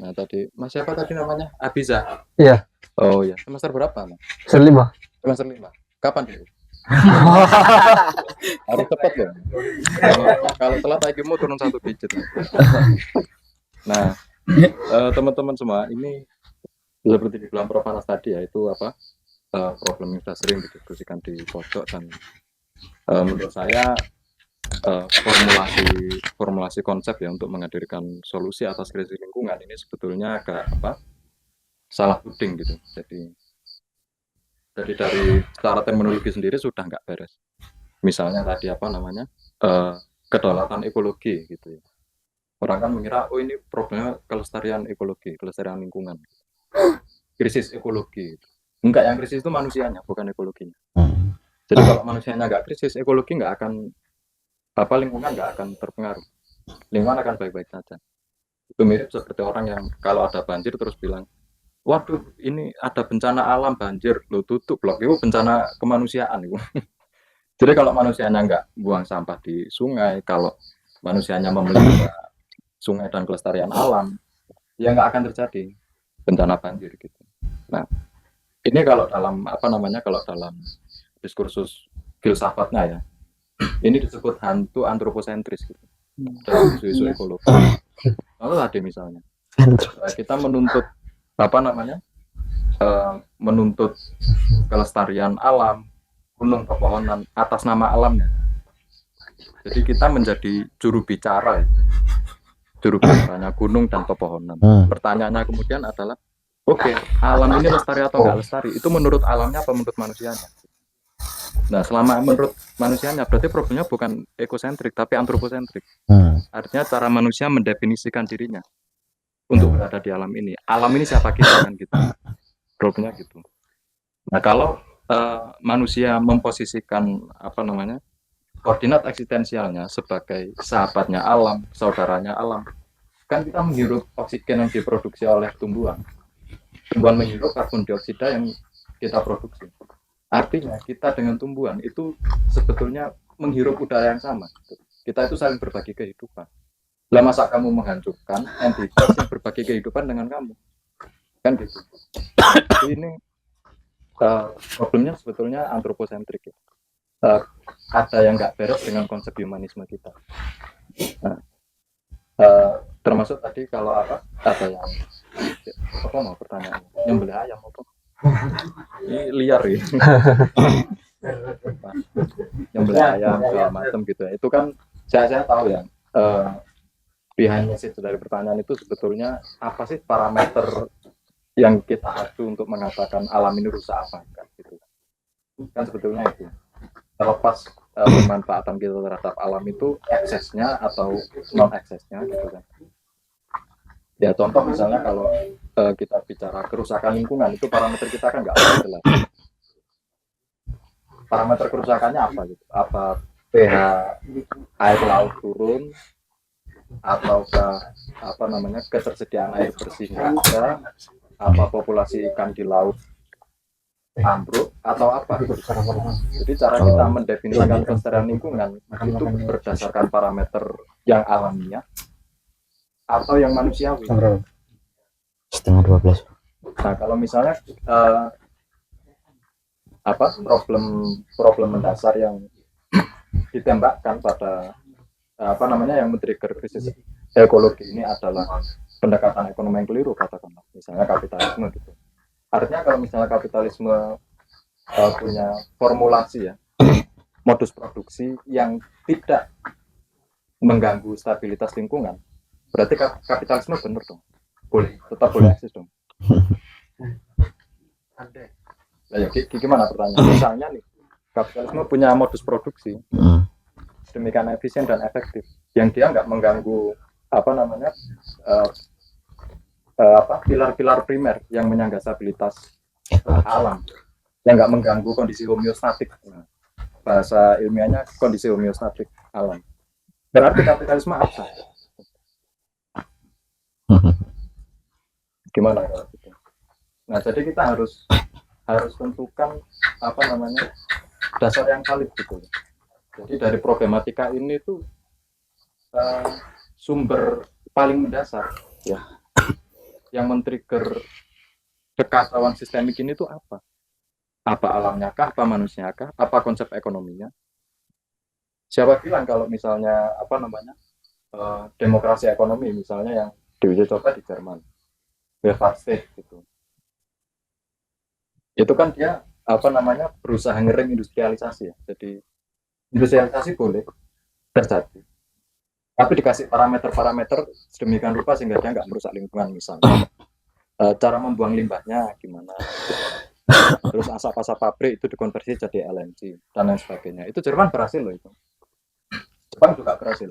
Nah tadi Mas siapa tadi namanya? Abiza. Iya. Oh ya, semester berapa Mas? Selima. Semester 5. Kapan dulu? Harus cepat loh. Kalau telat IQ-mu turun 1 digit. Nah, teman-teman semua, ini seperti dibilang Prof. Anas tadi ya, itu apa? Problem yang sudah sering didiskusikan di pojok dan menurut saya formulasi konsep ya untuk menghadirkan solusi atas krisis lingkungan ini sebetulnya agak apa? Salah tuding gitu. Jadi dari secara terminologi sendiri sudah nggak beres. Misalnya tadi apa namanya kedaulatan ekologi gitu ya. Orang kan mengira oh ini problemnya kelestarian ekologi, kelestarian lingkungan, krisis ekologi. Enggak, yang krisis itu manusianya, bukan ekologinya. Jadi kalau manusianya nggak krisis, ekologi nggak akan apa lingkungan nggak akan terpengaruh. Lingkungan akan baik-baik saja. Itu mirip seperti orang yang kalau ada banjir terus bilang, waduh ini ada bencana alam banjir, lo tutup blok itu bencana kemanusiaan itu. Jadi kalau manusianya nggak buang sampah di sungai, kalau manusianya memelihara sungai dan kelestarian alam, ya nggak akan terjadi bencana banjir gitu. Nah, ini kalau dalam apa namanya, kalau dalam diskursus filsafatnya ya, ini disebut hantu antroposentris gitu. Dalam isu-isu ekologi. Lalu tadi misalnya, kita menuntut apa namanya, menuntut kelestarian alam, gunung pepohonan atas nama alamnya. Jadi kita menjadi juru bicara, juru bicaranya gunung dan pepohonan. Pertanyaannya kemudian adalah, oke, alam ini lestari atau nggak lestari? Itu menurut alamnya apa menurut manusianya? Nah, selama menurut manusianya, berarti problemnya bukan ekosentrik, tapi antroposentrik. Artinya cara manusia mendefinisikan dirinya untuk berada di alam ini. Alam ini siapa kita kan gitu. Problemnya gitu. Nah, kalau manusia memposisikan apa namanya koordinat eksistensialnya sebagai sahabatnya alam, saudaranya alam, kan kita menghirup oksigen yang diproduksi oleh tumbuhan. Tumbuhan menghirup karbon dioksida yang kita produksi. Artinya kita dengan tumbuhan itu sebetulnya menghirup udara yang sama. Kita itu saling berbagi kehidupan. Lah masa kamu menghancurkan entitas yang berbagi kehidupan dengan kamu? Kan gitu. Ini problemnya sebetulnya antroposentrik ya. Ada yang nggak beres dengan konsep humanisme kita. Nah, termasuk tadi kalau apa ada yang apa mau pertanyaan yang beli ayam apa ini liar ya yang beli ayam segala macam gitu ya. Itu kan saya tahu ya behind message dari pertanyaan itu sebetulnya apa sih parameter yang kita adu untuk mengatakan alam ini rusak apa gitu kan sebetulnya itu terlepas pemanfaatan kita terhadap alam itu eksesnya atau non eksesnya gitu kan. Ya contoh misalnya kalau kita bicara kerusakan lingkungan itu parameter kita kan nggak jelas. Parameter kerusakannya apa gitu? Apa pH air laut turun ataukah apa namanya ketersediaan air bersih nggak ada? Apa populasi ikan di laut ambruk atau apa? Jadi cara kita mendefinisikan kelestarian lingkungan itu berdasarkan parameter yang alamiah atau yang manusiawi. Setengah 12. Nah kalau misalnya apa problem mendasar yang ditembakkan pada apa namanya yang men-trigger krisis ekologi ini adalah pendekatan ekonomi yang keliru katakanlah misalnya kapitalisme gitu. Artinya kalau misalnya kapitalisme punya formulasi ya modus produksi yang tidak mengganggu stabilitas lingkungan, berarti kapitalisme benar dong, boleh tetap boleh eksis dong. Nah, ya, gimana pertanyaan? Misalnya nih kapitalisme punya modus produksi demikian efisien dan efektif, yang dia nggak mengganggu apa namanya pilar-pilar primer yang menyangga stabilitas alam, yang nggak mengganggu kondisi homeostatik. Nah, bahasa ilmiahnya kondisi homeostatik alam. Berarti kapitalisme apa? Gimana kalau gitu? Nah, jadi kita harus tentukan apa namanya dasar yang valid gitu. Jadi dari problematika ini tuh sumber paling mendasar ya yang men-trigger kekacauan sistemik ini tuh apa? Apa alamnya kah, apa manusia kah, apa konsep ekonominya? Siapa bilang kalau misalnya demokrasi ekonomi misalnya yang diuji coba di Jerman, welfare state gitu. Itu kan dia berusaha ngerem industrialisasi ya. Jadi industrialisasi boleh terjadi, tapi dikasih parameter-parameter sedemikian rupa sehingga dia nggak merusak lingkungan misalnya. Cara membuang limbahnya gimana, terus asap-asap pabrik itu dikonversi jadi LNG dan lain sebagainya. Itu Jerman berhasil loh itu. Jepang juga berhasil.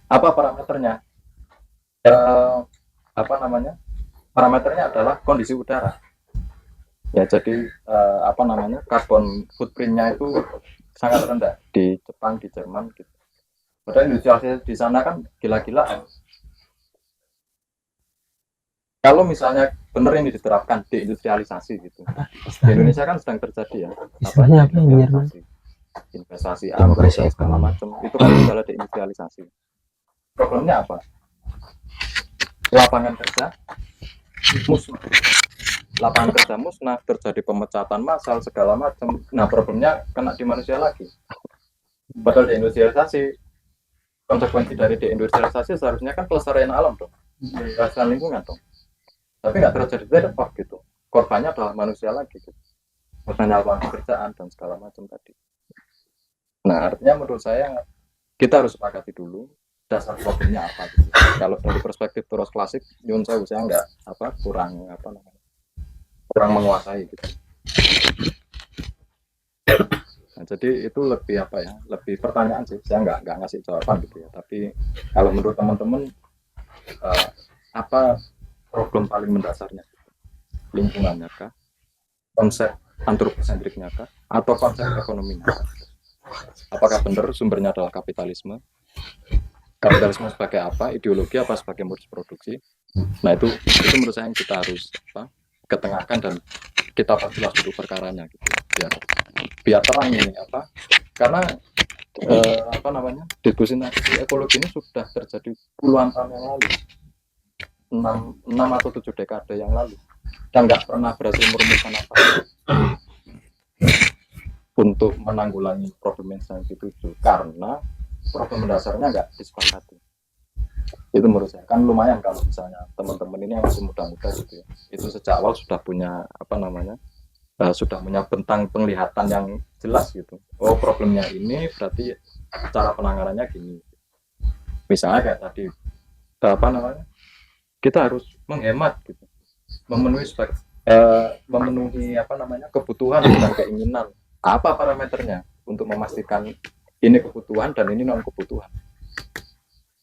Apa parameternya? Parameternya adalah kondisi udara. Ya jadi karbon footprintnya itu sangat rendah di Jepang, di Jerman gitu. Padahal industrialisasi di sana kan gila-gilaan. Kalau misalnya benar ini diterapkan deindustrialisasi gitu, di Indonesia kan sedang terjadi ya. Istilahnya apa ya, investasi Demokrasi segala ekonomi. macam itu kan adalah deindustrialisasi. Problemnya apa? Lapangan kerja musnah. Lapangan kerja musnah, terjadi pemecatan massal segala macam. Nah problemnya kena di manusia lagi. Padahal deindustrialisasi, konsekuensi dari deindustrialisasi seharusnya kan pelestarian alam dong, pelestarian lingkungan dong. Tapi nggak terjadi trade-off gitu. Korbannya adalah manusia lagi gitu. Korbannya lapangan pekerjaan dan segala macam tadi. Nah artinya menurut saya kita harus sepakati dulu dasar problemnya apa gitu. Kalau dari perspektif terus klasik, nyun saya nggak kurang menguasai gitu. Nah, jadi itu lebih pertanyaan sih. Saya nggak ngasih jawaban gitu ya. Tapi kalau menurut teman-teman apa problem paling mendasarnya? Lingkungannya kah? Konsep antroposentriknya kah? Atau konsep ekonominya kah? Apakah benar sumbernya adalah kapitalisme? Kapitalisme sebagai apa? Ideologi apa sebagai modus produksi? Nah itu menurut saya yang kita harus ketengahkan dan kita perjelas dulu perkaranya gitu. Biar terang ini karena diskusi ekologi ini sudah terjadi puluhan tahun yang lalu, 6 atau 7 dekade yang lalu, dan nggak pernah berhasil merumuskan apa untuk menanggulangi problem yang itu karena problem dasarnya nggak disepakati. Itu menurut saya kan lumayan kalau misalnya teman-teman ini yang masih muda-muda gitu ya, itu sejak awal sudah punya sudah punya bentang penglihatan yang jelas gitu. Oh problemnya ini berarti cara penanganannya gini. Misalnya kayak tadi kita harus menghemat gitu, memenuhi kebutuhan dan keinginan. Apa parameternya untuk memastikan ini kebutuhan dan ini non kebutuhan?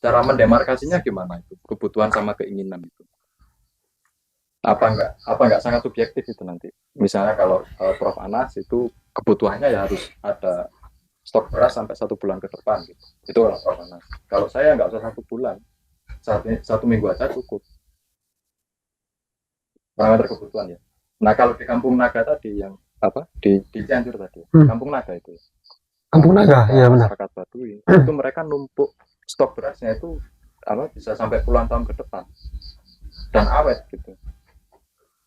Cara mendemarkasinya gimana itu kebutuhan sama keinginan itu? Apa enggak sangat subjektif itu nanti? Misalnya kalau Prof Anas itu kebutuhannya ya harus ada stok beras sampai 1 bulan ke depan gitu. Itu kalau Prof Anas. Kalau saya nggak usah 1 bulan, 1 minggu aja cukup. Parameter kebutuhan ya. Nah kalau di Kampung Naga tadi yang di Cianjur tadi, Kampung Naga itu. Kampung Naga, ya benar. Masyarakat Baduy itu mereka numpuk stok berasnya itu bisa sampai puluhan tahun ke depan dan awet gitu.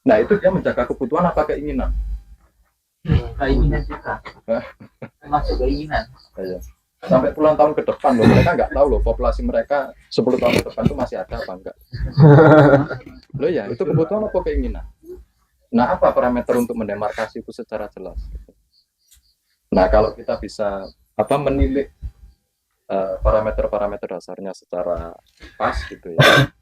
Nah itu dia menjaga kebutuhan apa keinginan? Keinginan juga. Masuk keinginan. Ya. Sampai puluhan tahun ke depan loh, mereka nggak tahu loh populasi mereka 10 tahun ke depan itu masih ada apa enggak. Loh ya, itu kebutuhan apa keinginan? Nah, apa parameter untuk mendemarkasi itu secara jelas? Nah, kalau kita bisa menilik parameter-parameter dasarnya secara pas gitu ya,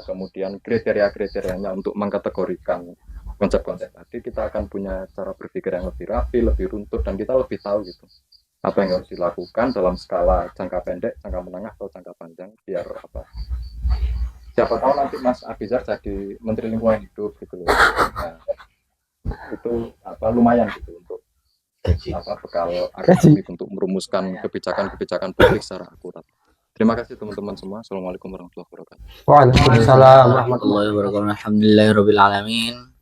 kemudian kriteria-kriterianya untuk mengkategorikan konsep-konsep tadi, kita akan punya cara berpikir yang lebih rapi, lebih runtut, dan kita lebih tahu gitu apa yang harus dilakukan dalam skala jangka pendek, jangka menengah, atau jangka panjang, biar siapa tahu nanti Mas Abizar jadi Menteri Lingkungan Hidup gitu loh. Nah, itu lumayan gitu untuk bekal akademik untuk merumuskan kebijakan-kebijakan publik secara akurat. Terima kasih teman-teman semua. Assalamualaikum warahmatullahi wabarakatuh. Waalaikumsalam warahmatullahi Warahmatullahi wabarakatuh. Alhamdulillahirabbil alamin.